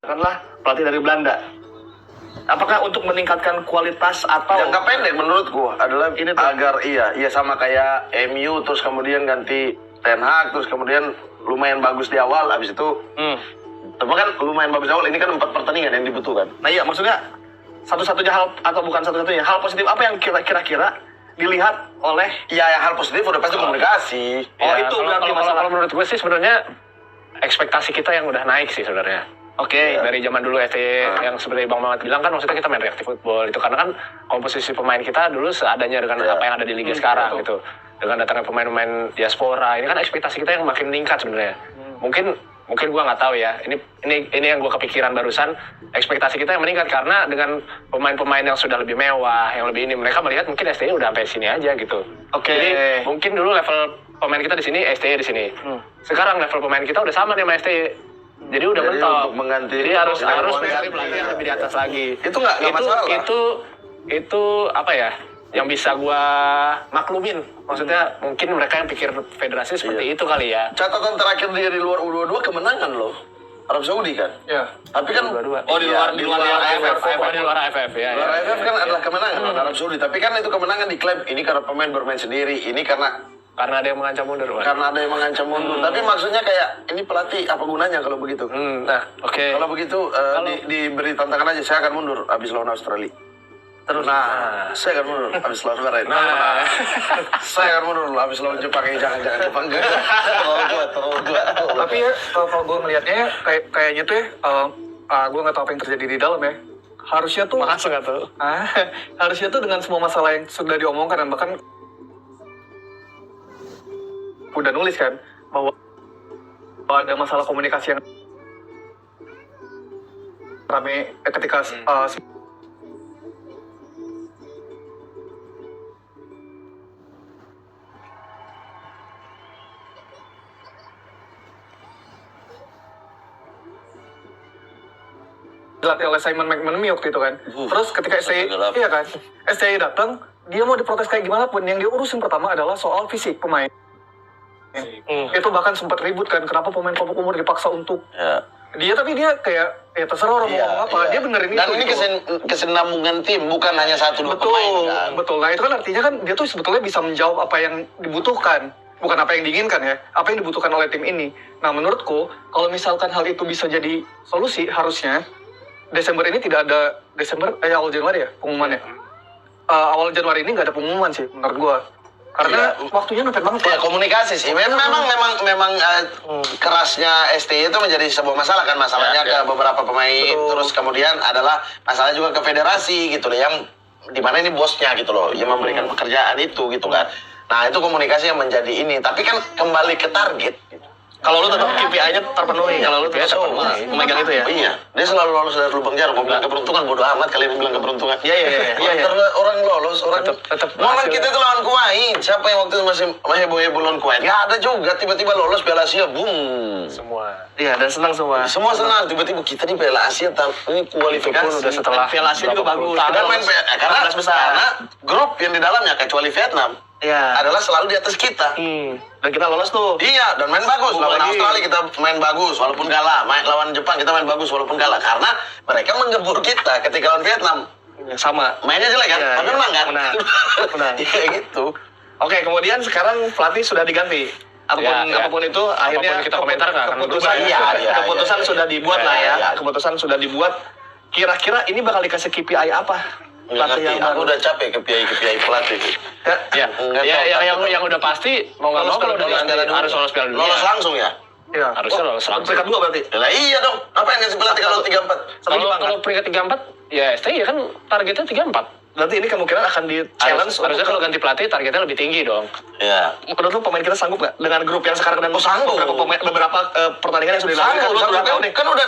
Katakanlah pelatih dari Belanda. Apakah untuk meningkatkan kualitas atau jangka pendek menurut gua adalah ini agar iya sama kayak MU terus kemudian ganti Ten Hag terus kemudian lumayan bagus di awal habis itu tapi kan lumayan bagus di awal ini kan 4 pertandingan yang dibutuhkan. Nah iya maksudnya satu-satunya hal atau bukan satu-satunya hal positif apa yang kira-kira dilihat oleh ya hal positif udah pasti komunikasi. Itu berarti masalah. Kalau menurut gue sih sebenarnya ekspektasi kita yang udah naik sih sebenarnya. Oke. Dari zaman dulu yang seperti Bang Mamat bilang kan maksudnya kita main reaktif football itu karena kan komposisi pemain kita dulu seadanya dengan apa yang ada di liga sekarang gitu. Dengan datangnya pemain-pemain diaspora ini kan ekspektasi kita yang makin meningkat sebenarnya. Mungkin gua nggak tahu ya. Ini yang gua kepikiran barusan ekspektasi kita yang meningkat karena dengan pemain-pemain yang sudah lebih mewah, yang lebih ini mereka melihat mungkin STI udah sampai sini aja gitu. Oke. Jadi mungkin dulu level pemain kita di sini, STI di sini. Sekarang level pemain kita udah sama nih sama STI. Jadi udah mentok. Jadi harus mencari pelatih yang lebih di atas lagi. Itu nggak masalah. Itu apa ya? Yang bisa gua maklumin. Maksudnya mungkin mereka yang pikir federasi seperti itu kali ya. Catatan terakhir dari luar U22 kemenangan loh. Arab Saudi kan? Iya. Tapi kan di luar AFF. Di luar AFF ya. Luar AFF kan adalah kemenangan lawan Arab Saudi. Tapi kan itu kemenangan diklaim ini karena pemain bermain sendiri, ini karena ada yang mengancam mundur. Karena ada yang mengancam mundur. Tapi maksudnya kayak ini pelatih apa gunanya kalau begitu? Nah, oke. Kalau begitu diberi tantangan aja saya akan mundur habis lawan Australia. Terus Saya akan mundur habis lawan Bahrain. Saya akan mundur habis lawan Jepang. Jangan Jepang enggak. Terlalu gua. Tapi ya kalau gue ngelihatnya ya kayaknya tuh ya gue nggak tahu apa yang terjadi di dalam ya. Harusnya tuh nggak tahu. harusnya tuh dengan semua masalah yang sudah diomongkan dan bahkan udah nulis kan bahwa ada masalah komunikasi yang rame ketika dilatih oleh Simon McManamy waktu itu kan. Terus ketika STI datang, dia mau diprotes kayak gimana pun yang dia urusin pertama adalah soal fisik pemain. Itu bahkan sempat ribut kan, kenapa pemain kelompok umur dipaksa untuk tapi dia kayak ya terserah orang mau ngomong apa, dia benerin dan itu. Dan ini kesinambungan tim, bukan hanya 1-2 pemain kan. Betul, nah itu kan artinya kan dia tuh sebetulnya bisa menjawab apa yang dibutuhkan, bukan apa yang diinginkan ya, apa yang dibutuhkan oleh tim ini. Nah menurutku, kalau misalkan hal itu bisa jadi solusi, harusnya Desember ini tidak ada, awal Januari ya pengumumannya. Awal Januari ini nggak ada pengumuman sih menurut gua. Karena waktunya mepet banget. Ya komunikasi sih. Memang kerasnya STI itu menjadi sebuah masalah kan, masalahnya ke beberapa pemain. Betul. Terus kemudian adalah masalah juga ke federasi gitu loh, yang dimana ini bosnya gitu loh, yang memberikan pekerjaan itu gitu kan. Nah itu komunikasi yang menjadi ini. Tapi kan kembali ke target. Gitu. Kalau lu tetap KPI-nya terpenuhi, kalau lu tetap memegang itu ya. Iya, dia selalu lolos dari lubang jarum. Mau bilang keberuntungan, bodo amat kalian bilang keberuntungan. Iya. Orang lolos, tetap momen kita itu lawan Kuwait. Siapa yang waktu itu masih heboh-heboh lawan Kuwait? Nggak ada juga, tiba-tiba lolos Piala Asia, boom. Semua. Iya, dan senang semua. Semua senang, tiba-tiba kita di Piala Asia, ini kualifikasi. Udah setelah Piala Asia juga bagus. Dan main karena grup yang di dalamnya kecuali Vietnam. Iya. Adalah selalu di atas kita. Dan kita lolos tuh. Iya, dan main bagus. Lawan Australia kita main bagus walaupun kalah. Lawan Jepang kita main bagus walaupun kalah. Karena mereka menggebur kita ketika lawan Vietnam. Sama. Mainnya jelek kan? Tapi menang kan? Menang. Iya gitu. Oke, kemudian sekarang pelatih sudah diganti. Apapun itu akhirnya kita komentar nggak akan keputusan sudah dibuat lah ya. Keputusan sudah dibuat. Kira-kira ini bakal dikasih KPI apa? Aku udah capek KPI pelatih. Yang udah pasti mau nggak mau kalau harus lolos Piala Dunia. Lolos langsung ya? Iya. Harusnya lolos langsung. Peringkat 2 berarti? Lah iya dong. Apa yang ngasih pelatih kalau 3-4? Kalau peringkat 3-4 ya STI kan targetnya 3-4. Berarti ini kemungkinan akan di-challenge. Harusnya kalau ganti pelatih targetnya lebih tinggi dong. Iya. Menurut lu pemain kita sanggup nggak dengan grup yang sekarang dan sanggup. beberapa pertandingan yang sudah dilakukan? Sanggup. Kan udah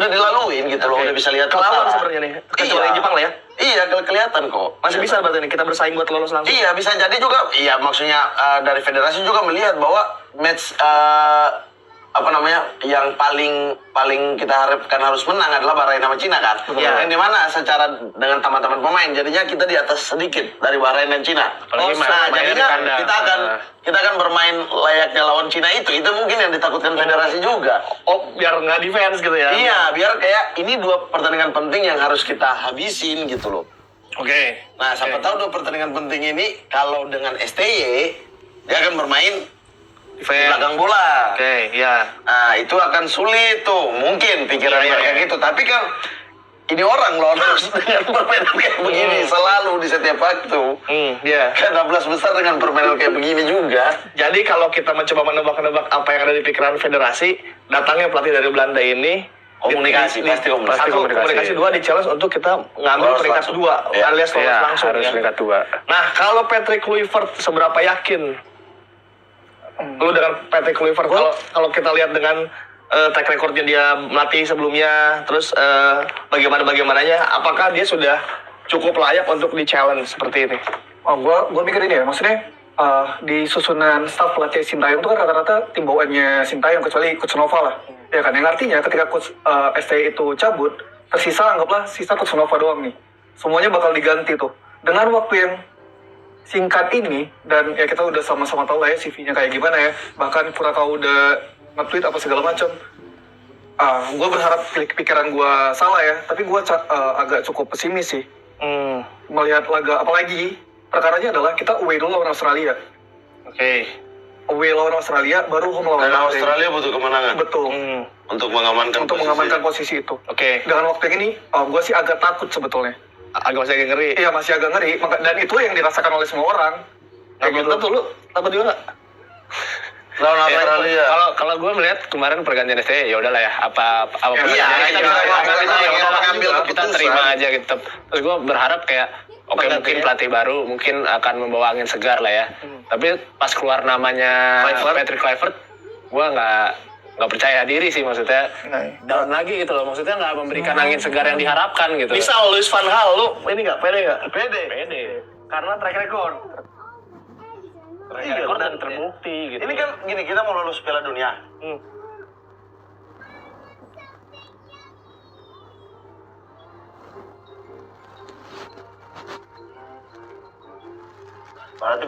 dilaluin gitu loh. Udah bisa lihat kelawan sebenarnya nih. Kecuali Jepang lah ya. Iya, kelihatan kok. Masih bisa berarti nih kita bersaing buat lolos langsung. Iya, bisa jadi juga. Iya, maksudnya dari federasi juga melihat bahwa match apa namanya yang paling kita harapkan harus menang adalah Bahrain sama Cina kan. Iya. Yang dimana secara dengan teman-teman pemain jadinya kita di atas sedikit dari Bahrain dan Cina. Apalagi Nah, mainnya di jadinya kandang. kita akan bermain layaknya lawan Cina itu mungkin yang ditakutkan federasi juga. Oh, biar nggak defense gitu ya. Iya, biar kayak ini 2 pertandingan penting yang harus kita habisin gitu loh. Oke. Nah, siapa tahu 2 pertandingan penting ini kalau dengan STY dia akan bermain di belakang bola. Oke, ya. Nah, itu akan sulit tuh. Mungkin pikiran Iya, mereka iya. gitu. Tapi kan ini orang lolos dengan permainan kayak begini selalu di setiap waktu. Iya. Kan 12 besar dengan permainan kayak begini juga. Jadi kalau kita mencoba menebak-nebak apa yang ada di pikiran federasi, datangnya pelatih dari Belanda ini Komunikasi, pasti komunikasi. Satu, komunikasi. Dua, di challenge untuk kita ngambil Lolos peringkat langsung. 2 Iya. alias lolos Iya, langsung harus ya. peringkat 2. Nah, kalau Patrick Kluivert seberapa yakin? Lu dengan Patrick Kluivert kalau kita lihat dengan track recordnya dia melatih sebelumnya, terus bagaimananya, apakah dia sudah cukup layak untuk di challenge seperti ini? Oh, gua mikir ini ya, maksudnya di susunan staff pelatih Sintayong itu kan rata-rata tim bawaannya Sintayong kecuali Coach Nova lah. Ya kan, yang artinya ketika Coach STY itu cabut, tersisa anggaplah sisa Coach Nova doang nih. Semuanya bakal diganti tuh. Dengan waktu yang singkat ini, dan ya kita udah sama-sama tahu lah ya CV-nya kayak gimana ya. Bahkan Furakau udah nge-tweet apa segala macam. Gue berharap pikiran gue salah ya, tapi gue agak cukup pesimis sih. Melihat laga, apalagi perkaranya adalah kita away dulu lawan Australia. Oke. Away lawan Australia, baru home lawan Dan Bahrain. Australia butuh kemenangan Betul, untuk mengamankan posisi itu. Oke. Dengan waktu yang ini, gue sih agak takut sebetulnya. Agak masih agak ngeri. Iya, masih agak ngeri. Dan itu yang dirasakan oleh semua orang. Nah, belum tentu lu takut juga nggak? lawan Ya, Australia. Kalau gue melihat kemarin pergantian STY ya udahlah ya apa Iya, pergantiannya kita iya, bisa iya, kita iya, bisa mengambil kita keputusan. terima aja gitu. Terus gue berharap kayak oke Penggantinya. mungkin pelatih baru mungkin akan membawa angin segar lah ya. Tapi pas keluar namanya Patrick Kluivert, gue nggak percaya diri sih, maksudnya down lagi gitu loh, maksudnya nggak memberikan angin segar yang diharapkan gitu. Misal Luis Van Gaal, lu ini nggak pede nggak? Pede. Karena track record. Rekor dan terbukti gitu. Ini kan gini, kita mau lolos Piala Dunia. Berarti